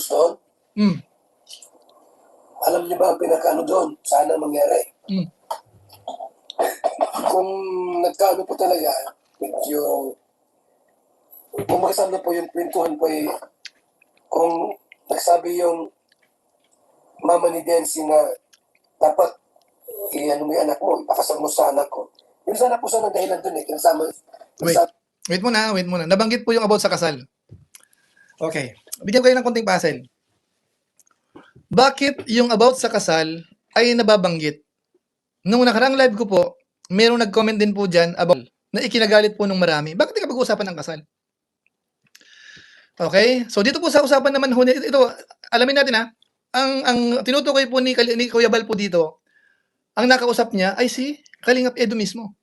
Santos doon. Mm. Alam niyo ba ang pinakaano doon? Sana mangyari. Mm. Kung nagkaano po talaga, medyo, kung makasama po yung kwentuhan po kung nagsabi yung mama ni Densi na dapat ano mo yung anak mo, ipakasal mo sa anak ko. Yung sana po sana dahilan doon kinasama. Wait muna. Nabanggit po yung about sa kasal. Okay. Bigyan ko kayo ng konting puzzle. Bakit yung about sa kasal ay nababanggit? Nung nakaraang live ko po, merong nag-comment din po dyan about na ikinagalit po ng marami. Bakit di ka pag-uusapan ng kasal? Okay? So dito po sa usapan naman ho, ito, alamin natin ha, ang tinutukoy po ni Kuya Bal po dito, ang nakausap niya ay si Kalingap Edo mismo.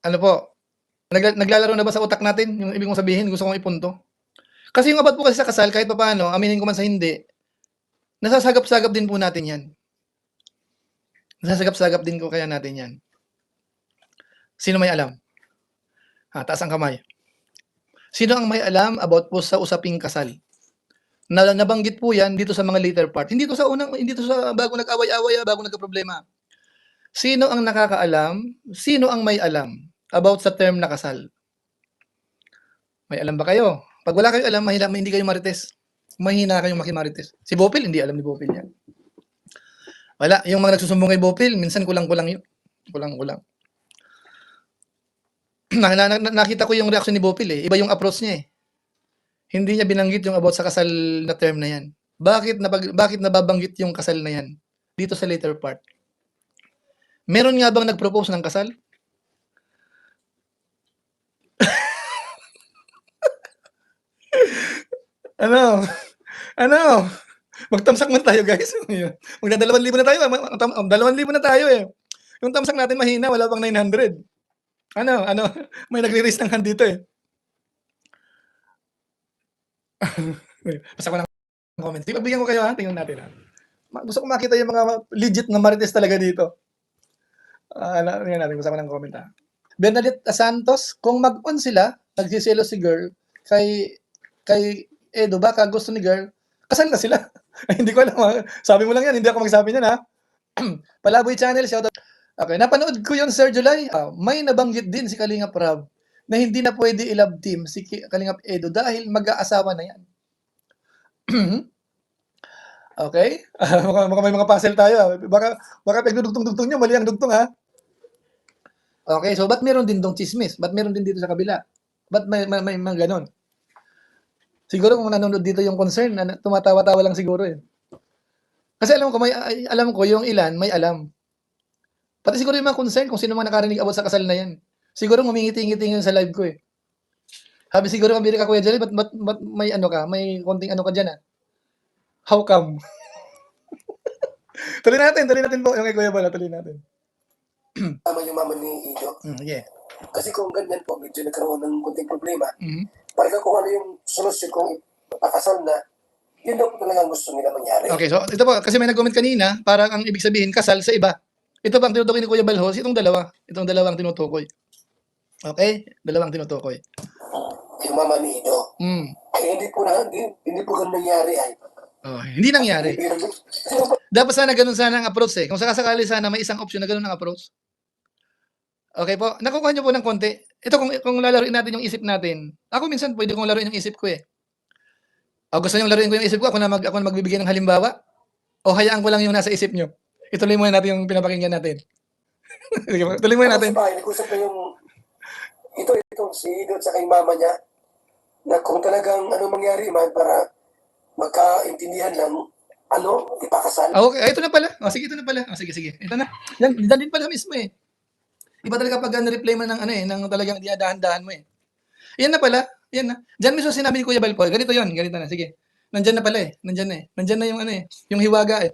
Ano po? Naglalaro na ba sa utak natin? Yung ibig kong sabihin, gusto kong ipunto. Kasi yung about po kasi sa kasal, kahit pa paano, aminin ko man sa hindi, nasasagap-sagap din po natin yan. Nasasagap-sagap din ko kaya natin yan. Sino may alam? Taas ang kamay. Sino ang may alam about po sa usaping kasal? Nabanggit po yan dito sa mga later part. Hindi to sa bago nag-away-away, bago nagka-problema. Sino ang nakakaalam? Sino ang may alam about sa term na kasal? May alam ba kayo? Pag wala kayo alam, hindi kayo marites. Mahina kayong makimarites. Si Bopil, hindi alam ni Bopil yan. Wala. Yung mga nagsusumbong kay Bopil, minsan kulang-kulang yun. Kulang-kulang. Nakita ko yung reaction ni Bopil eh. Iba yung approach niya eh. Hindi niya binanggit yung about sa kasal na term na yan. Bakit nababanggit yung kasal na yan? Dito sa later part. Meron nga bang nag-propose ng kasal? Ano? Magtamsak man tayo, guys. Magda-2,000 na tayo. 2,000 na tayo eh. Yung tamsak natin mahina, wala pang 900. Ano? May nagre-raise ng hand dito eh. Basta ko ng comments. Bigyan ko kayo ha, tingnan natin ha. Gusto ko makita yung mga legit na marites talaga dito. Tingnan natin, gusto ko ng comment ha. Bernadette Santos, kung mag-on sila, nagsiselo si girl, kay Edo, baka gusto ni girl, kasal na sila. Hindi ko alam ha. Sabi mo lang yan, hindi ako magsabi niyan ha. Palaboy Channel, shoutout. Okay, napanood ko yun, Sir July. May nabanggit din si Kalingap Rab na hindi na pwede i-love team si Kalingap Edo dahil mag-aasawa na yan. Okay? Baka may mga puzzle tayo. Baka pag dugtong-dugtong nyo, mali ang dugtong ha. Okay, so ba't meron din dong chismis? Ba't meron din dito sa kabila? Ba't may mga ganon? Siguro kung nanonood dito yung concern, tumatawa-tawa lang siguro eh. Kasi alam ko yung ilan may alam. Pati siguro yung mga concern kung sino man nakarinig about sa kasal na yan. Siguro ngumingiti-ngiti yun sa live ko eh. Sabi siguro kambiri ka Kuya Jerry, ba't may may konting ka dyan ah. How come? Tuloy natin po yung kay Kuya Bala, tuloy natin. Tama yung mama ni Ido. Yeah. Kasi kung ganyan po, medyo nagkaroon ng konting problema. Parang kung ano yung solusyon kung ipakasal na, yun daw po talaga gusto nila mangyari. Okay, so ito po, kasi may nag-comment kanina, parang ang ibig sabihin, kasal sa iba. Ito bang tinutukoy ni Kuya Balhos? Itong dalawang tinutukoy. Okay? Dalawang tinutukoy. Yung mama ni Ido. Hindi po ganun nangyari ay. Hindi nangyari. Dapat sana ganun sana ang approach eh. Kung sakasakali sana may isang option na ganun ang approach. Okay po? Nakukuha niyo po ng konti. Ito kung lalaruin natin yung isip natin. Ako minsan pwede kong laruin yung isip ko eh. Gusto niyo laruin ko yung isip ko? Ako na magbibigay ng halimbawa? O hayaan ko lang yung nasa isip niyo? Ituloy muna natin yung pinapakinggan natin. Tuloy muna natin. Nag-usap na yung itong si Ido at saka yung mama niya na kung talagang mangyari man para magkaintindihan ng ipakasal. Okay, ito na pala. Sige, ito na pala. Sige. Ito na. Yan din pala mismo eh. Iba talaga pag na-replay mo ng talagang dinadahan-dahan mo eh. Yan na pala. Yan na. Diyan mismo sinabi ni Kuya Balpo. Ganito na. Sige. Nandiyan na pala eh. Nandiyan na yung yung hiwaga eh.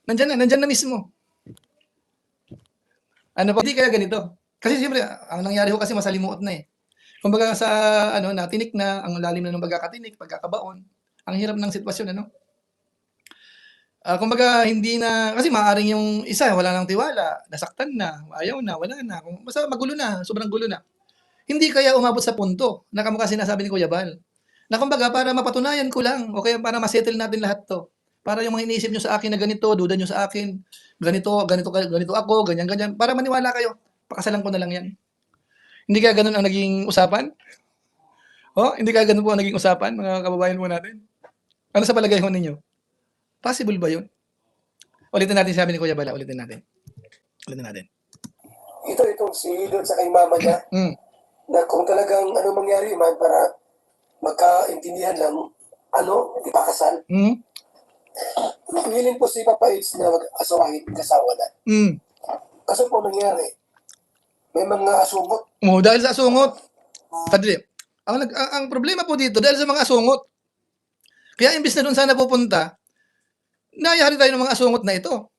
Nandiyan na mismo. Hindi kaya ganito. Kasi siyempre, ang nangyari ho kasi masalimuot na eh. Kumbaga sa natinik na, ang lalim na ng pagkakatinik, pagkakabaon, ang hirap ng sitwasyon, kumbaga hindi na, kasi maaaring yung isa, wala nang tiwala, nasaktan na, ayaw na, wala na, basta magulo na, sobrang gulo na. Hindi kaya umabot sa punto, na kamukha sinasabi ni Kuya Bal, Na kumbaga para mapatunayan ko lang o kaya para ma-settle natin lahat 'to. Para yung mga iniisip niyo sa akin na ganito, duda niyo sa akin, ganito ako, ganyan, para maniwala kayo, pakasalan ko na lang 'yan. Hindi kaya gano'n ang naging usapan? Oh, hindi kaya gano'n po ang naging usapan mga kababayan po natin? Ano sa palagay ho ninyo? Possible ba 'yun? Ulitin natin sabi ni Kuya Bala, ulitin natin. Ulitin natin. Itong si Idol sa kay mama niya, Hmm, na kung talagang ano mangyari man para magkaintindihan lang, ipakasal. hmm, Willing po si Papa Eds na mag-asawahin, kasawa na. Kaso po nangyari, may mga asungot. dahil sa asungot. Sandali, ang problema po dito dahil sa mga asungot. Kaya imbes na do'n sana pupunta, nayari tayo ng mga asungot na ito.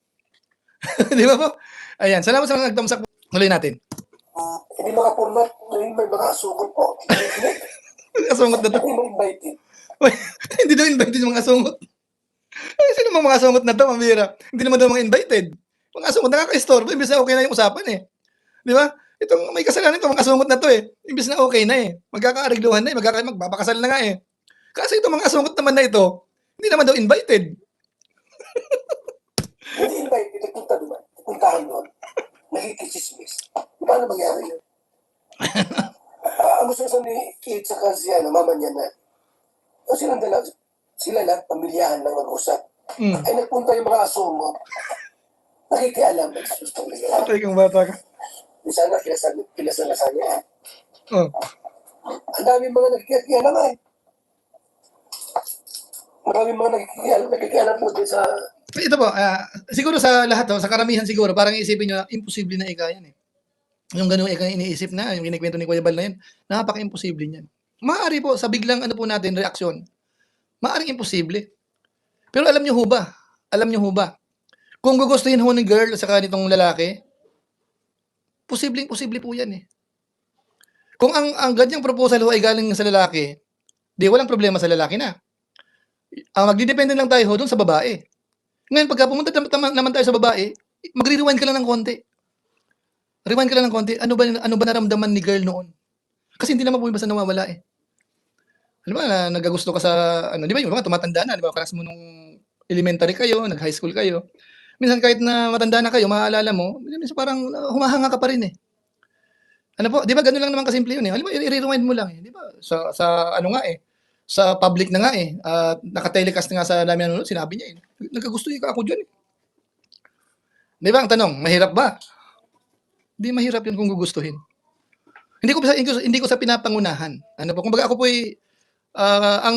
'Di ba po? Ayan, salamat sa mga nag-thumbs up. Tuloy natin. Hindi makapurmat, may mga asungot po. Asungot na 'to. Hindi mo invited. Uy, hindi daw invited yung mga asungot. Ay, sino mga asungot na 'to, pambihira? Hindi naman daw mga invited. Mga asungot nakakaistorbo imbes na okey na yung usapan, eh. 'Di ba? Itong may kasalanan 'tong mga asungot na 'to, eh. Imbes na okey na, eh. Magkakaarigluhan na, eh, magpapakasal na nga, eh. Kaso itong mga asungot naman na ito, hindi naman daw invited. Hindi invited, nagpunta doon. Puntahan doon. Nakikichismis. Paano mangyari yun? Ang gusto sa ni Kate sa kasi mama niya na, sila lang, pamilyahan lang mag-usap. Ay nagpunta yung mga asungot. Nakikialam, nagsusto nila. Patay kang bata ka. Di sana kinasal na sa niya. Oh. Ang dami mga nakikialam ay. Maraming mga nakikialam po din sa... Ito po, siguro sa lahat 'to, sa karamihan siguro, parang iisipin niyo, imposible na ika yan, eh. Yung gano'ng ika iniisip na, yung kinikwento ni Kuya Bal na yan, napaka-imposible niyan. Maaari po sa biglang ano po natin, reaksyon, maaaring imposible. Pero alam niyo ho ba, kung gugustuhin ho ni girl saka nitong lalaki, posibleng-posible po yan, eh. Kung ang ganyang proposal ho ay galing sa lalaki, 'di walang problema sa lalaki na. Magdedepende lang tayo ho dun sa babae. Ngayon pagka pumunta naman tayo sa babae, magre-rewind ka lang ng konti. Rewind ka lang ng konti, ano ba naramdaman ni girl noon? Kasi hindi naman po basta nawawala, eh. Alam mo na nagkagusto ka sa ano, 'di ba yung mga tumatanda na, 'di ba, kaklase mo nung elementary kayo, nag-high school kayo. Minsan kahit na matanda na kayo, maaalala mo, minsan parang humahanga ka pa rin, eh. Ano po, 'di ba gano'n lang naman kasimple 'yun, eh. Alam mo i-rewind mo lang, eh, 'di ba? Sa ano nga, eh, sa public na nga, eh, naka-telecast na nga sa dami nanonood, sinabi niya, eh, nagkagusto ka ako diyan, eh. 'Di ba ang tanong, mahirap ba? Hindi mahirap 'yun kung gugustuhin. Hindi ko sa pinapangunahan. Ano po, kumbaga ako po ay ang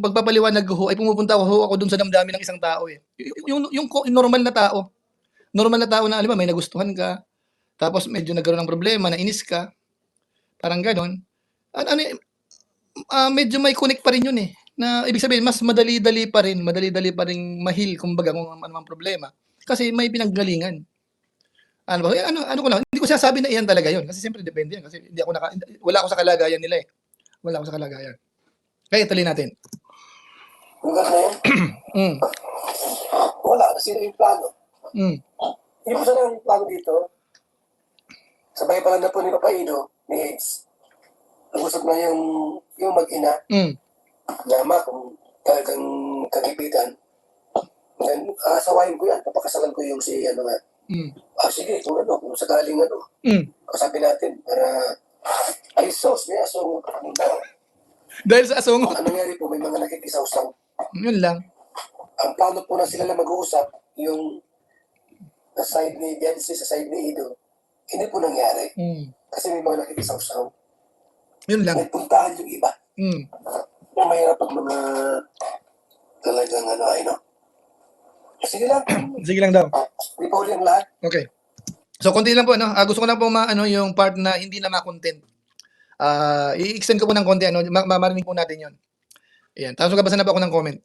pagpapaliwanag ko ho ay pumupunta ho ako dun sa damdamin ng isang tao, eh. Yung normal na tao. Normal na tao na alam mo may nagustuhan ka, tapos medyo nagkaroon ng problema, nainis ka, parang gano'n. Ano, medyo may connect pa rin yun, eh, na ibig sabihin mas madali-dali pa ring ma-heal kumbaga kung ano mang problema, kasi may pinanggalingan. Ano ba, ano ko lang, hindi ko sinasabi na iyan talaga yun, kasi siyempre depende yan, kasi wala ako sa kalagayan nila, eh. Wala ako sa kalagayan. Kaya ituloy natin. Hanggang ngayon, Mm, wala. Sino yung plano? mm, Yung po sana yung plano dito, sabay pa lang na po ni Papa Ido, ni Eds. Nag-usap na yung mag-ina, mm, na ama kung talagang kagipitan. Then, asawain ko yan, papakasalan ko yung si ano nga. mm, Sige, kung sakaling mm. kasabi natin, para, ay sos, may asong, Dahil sa asungot, ang nangyari po, may mga nakikisaw-saw. yun lang. Ang plano po na sila lang mag-uusap, yung sa side ni Biancy, sa side ni Ido, hindi po nangyari. Kasi may mga nakikisaw-saw. Yun lang. Nagpuntahan yung iba. Mm. Yung mahirap pag mga talagang sige lang, Sige lang daw. hindi pa uli ang lahat. Okay. So, konti lang po, ano, gusto ko lang po yung part na hindi na ma-content. I-extend ko po ng konti, ano, mamarinig po natin yun. Ayan. Tapos magbabasa na po ako ng comment.